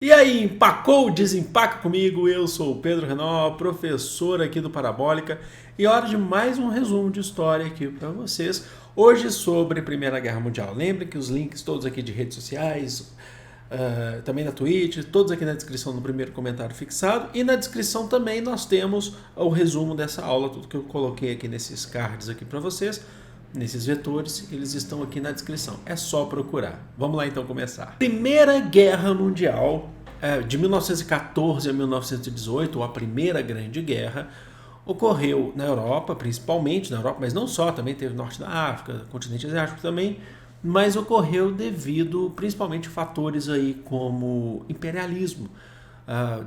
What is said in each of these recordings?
E aí, empacou, desempaca comigo? Eu sou o Pedro Renó, professor aqui do Parabólica, e hora de mais um resumo de história aqui para vocês. Hoje sobre Primeira Guerra Mundial. Lembre que os links todos aqui de redes sociais, também na Twitch, todos aqui na descrição no primeiro comentário fixado, e na descrição também nós temos o resumo dessa aula, tudo que eu coloquei aqui nesses cards aqui para vocês. Nesses vetores, eles estão aqui na descrição. É só procurar. Vamos lá então começar. Primeira Guerra Mundial, de 1914 a 1918, ou a Primeira Grande Guerra, ocorreu na Europa, principalmente na Europa, mas não só, também teve Norte da África, continente asiático também, mas ocorreu devido principalmente a fatores aí como imperialismo.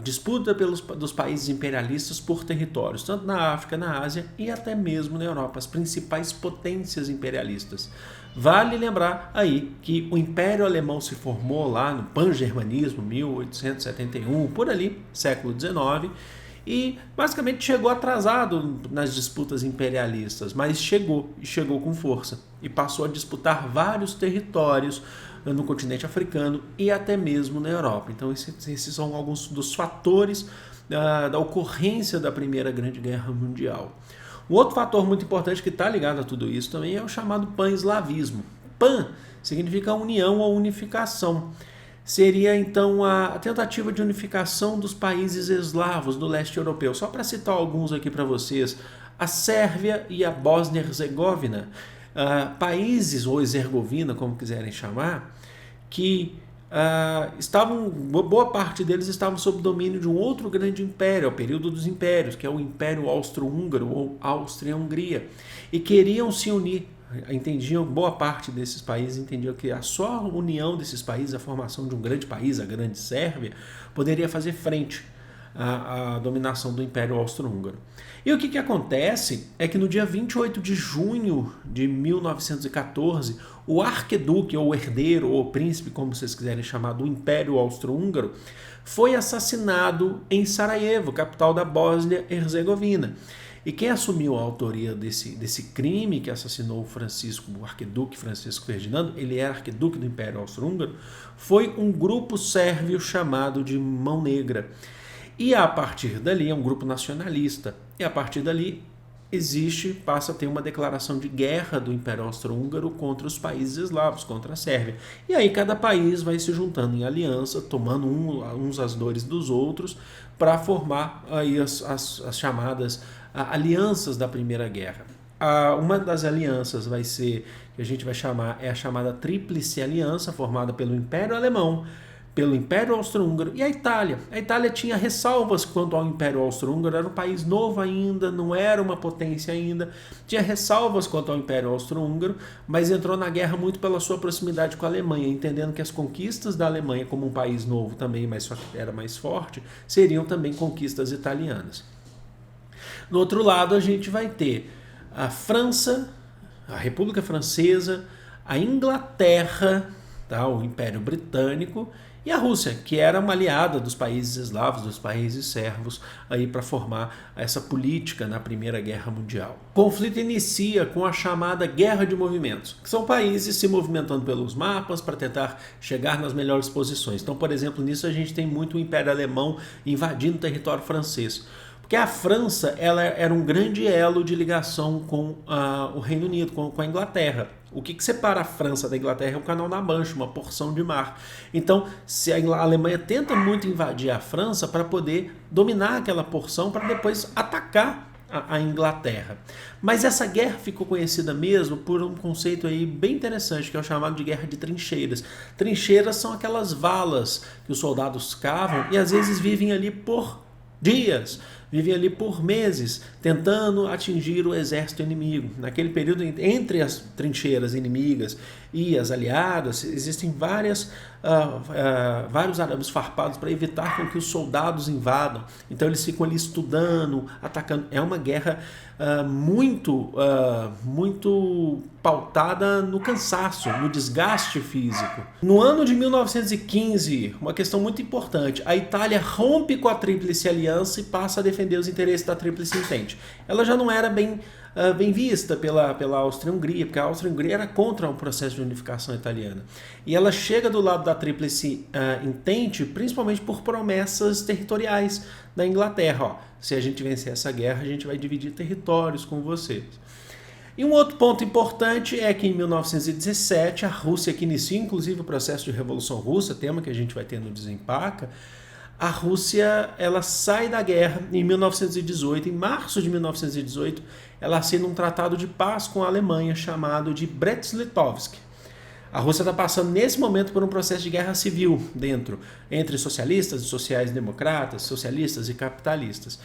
Disputa dos países imperialistas por territórios, tanto na África, na Ásia e até mesmo na Europa, as principais potências imperialistas. Vale lembrar aí que o Império Alemão se formou lá no Pan-Germanismo, 1871, por ali, século XIX, e basicamente chegou atrasado nas disputas imperialistas, mas chegou com força e passou a disputar vários territórios no continente africano e até mesmo na Europa. Então esses são alguns dos fatores da ocorrência da Primeira Grande Guerra Mundial. Um outro fator muito importante que está ligado a tudo isso também é o chamado pan-eslavismo. Pan significa união ou unificação. Seria então a tentativa de unificação dos países eslavos do leste europeu. Só para citar alguns aqui para vocês, a Sérvia e a Bósnia-Herzegovina, países, ou Herzegovina, como quiserem chamar, que boa parte deles estavam sob domínio de um outro grande império, o período dos impérios, que é o Império Austro-Húngaro ou Áustria-Hungria, e queriam se unir. Boa parte desses países entendiam que a só união desses países, a formação de um grande país, a Grande Sérvia, poderia fazer frente à dominação do Império Austro-Húngaro. E o que acontece é que no dia 28 de junho de 1914, o arquiduque, ou herdeiro, ou príncipe, como vocês quiserem chamar, do Império Austro-Húngaro, foi assassinado em Sarajevo, capital da Bósnia-Herzegovina. E quem assumiu a autoria desse crime que assassinou o arquiduque Francisco Ferdinando, ele era arquiduque do Império Austro-Húngaro, foi um grupo sérvio chamado de Mão Negra. E a partir dali, é um grupo nacionalista, e a partir dali passa a ter uma declaração de guerra do Império Austro-Húngaro contra os países eslavos, contra a Sérvia. E aí cada país vai se juntando em aliança, tomando uns as dores dos outros, para formar aí as chamadas alianças da Primeira Guerra. Uma das alianças que a gente vai chamar, é a chamada Tríplice Aliança, formada pelo Império Alemão, pelo Império Austro-Húngaro e a Itália. A Itália tinha ressalvas quanto ao Império Austro-Húngaro, era um país novo ainda, não era uma potência ainda, tinha ressalvas quanto ao Império Austro-Húngaro, mas entrou na guerra muito pela sua proximidade com a Alemanha, entendendo que as conquistas da Alemanha, como um país novo também, mas só que era mais forte, seriam também conquistas italianas. Do outro lado, a gente vai ter a França, a República Francesa, a Inglaterra, o Império Britânico, e a Rússia, que era uma aliada dos países eslavos, dos países sérvos, aí para formar essa política na Primeira Guerra Mundial. O conflito inicia com a chamada Guerra de Movimentos, que são países se movimentando pelos mapas para tentar chegar nas melhores posições. Então, por exemplo, nisso a gente tem muito o Império Alemão invadindo o território francês. Porque a França ela era um grande elo de ligação com o Reino Unido, com a Inglaterra. O que separa a França da Inglaterra é o Canal da Mancha, uma porção de mar. Então, se a Alemanha tenta muito invadir a França para poder dominar aquela porção, para depois atacar a Inglaterra. Mas essa guerra ficou conhecida mesmo por um conceito aí bem interessante, que é o chamado de guerra de trincheiras. Trincheiras são aquelas valas que os soldados cavam e às vezes vivem ali por dias, vivem ali por meses, tentando atingir o exército inimigo. Naquele período, entre as trincheiras inimigas e as aliadas, existem vários arames farpados para evitar com que os soldados invadam. Então eles ficam ali estudando, atacando. É uma guerra muito pautada no cansaço, no desgaste físico. No ano de 1915, uma questão muito importante, a Itália rompe com a Tríplice Aliança e passa a defender defender os interesses da Tríplice Entente. Ela já não era bem vista pela Áustria-Hungria, porque a Áustria-Hungria era contra o processo de unificação italiana. E ela chega do lado da Tríplice Entente, principalmente por promessas territoriais da Inglaterra. Ó, se a gente vencer essa guerra, a gente vai dividir territórios com vocês. E um outro ponto importante é que em 1917, a Rússia, que inicia inclusive o processo de Revolução Russa, tema que a gente vai ter no Desempaca, a Rússia ela sai da guerra em 1918. Em março de 1918, ela assina um tratado de paz com a Alemanha chamado de Brest-Litovsk. A Rússia está passando nesse momento por um processo de guerra civil entre socialistas e sociais-democratas, socialistas e capitalistas.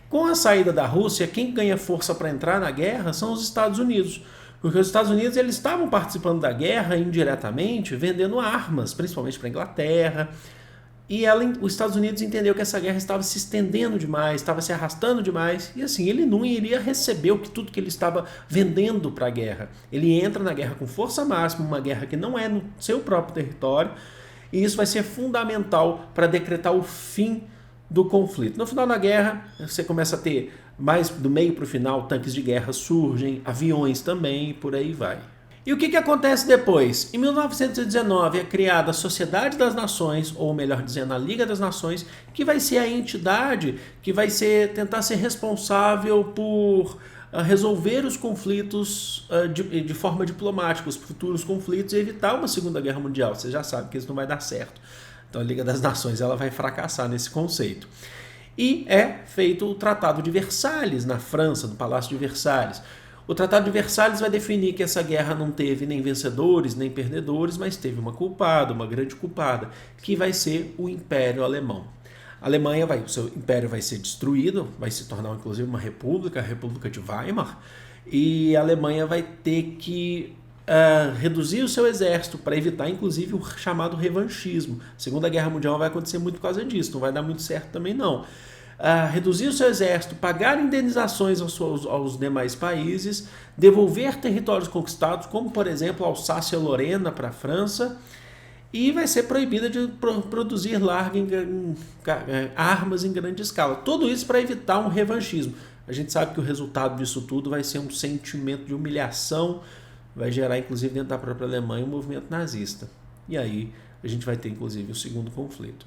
Com a saída da Rússia, quem ganha força para entrar na guerra são os Estados Unidos. Porque os Estados Unidos eles estavam participando da guerra indiretamente, vendendo armas, principalmente para a Inglaterra. E os Estados Unidos entendeu que essa guerra estava se estendendo demais, estava se arrastando demais, e assim, ele não iria receber tudo que ele estava vendendo para a guerra. Ele entra na guerra com força máxima, uma guerra que não é no seu próprio território, e isso vai ser fundamental para decretar o fim do conflito. No final da guerra, você começa a ter, mais do meio para o final, tanques de guerra surgem, aviões também, e por aí vai. E o que acontece depois? Em 1919 é criada a Sociedade das Nações, ou melhor dizendo, a Liga das Nações, que vai ser a entidade que vai tentar ser responsável por resolver os conflitos de forma diplomática, os futuros conflitos, e evitar uma Segunda Guerra Mundial. Você já sabe que isso não vai dar certo. Então a Liga das Nações ela vai fracassar nesse conceito. E é feito o Tratado de Versalhes, na França, no Palácio de Versalhes. O Tratado de Versalhes vai definir que essa guerra não teve nem vencedores, nem perdedores, mas teve uma culpada, uma grande culpada, que vai ser o Império Alemão. A Alemanha o seu império vai ser destruído, vai se tornar inclusive uma república, a República de Weimar, e a Alemanha vai ter que reduzir o seu exército para evitar inclusive o chamado revanchismo. A Segunda Guerra Mundial vai acontecer muito por causa disso, não vai dar muito certo também não. Reduzir o seu exército, pagar indenizações aos demais países, devolver territórios conquistados, como por exemplo a Alsácia-Lorena para a França, e vai ser proibida de produzir armas em grande escala. Tudo isso para evitar um revanchismo. A gente sabe que o resultado disso tudo vai ser um sentimento de humilhação, vai gerar inclusive dentro da própria Alemanha um movimento nazista. E aí a gente vai ter inclusive o segundo conflito.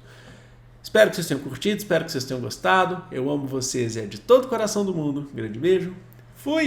Espero que vocês tenham curtido, espero que vocês tenham gostado. Eu amo vocês, é de todo o coração do mundo. Um grande beijo. Fui!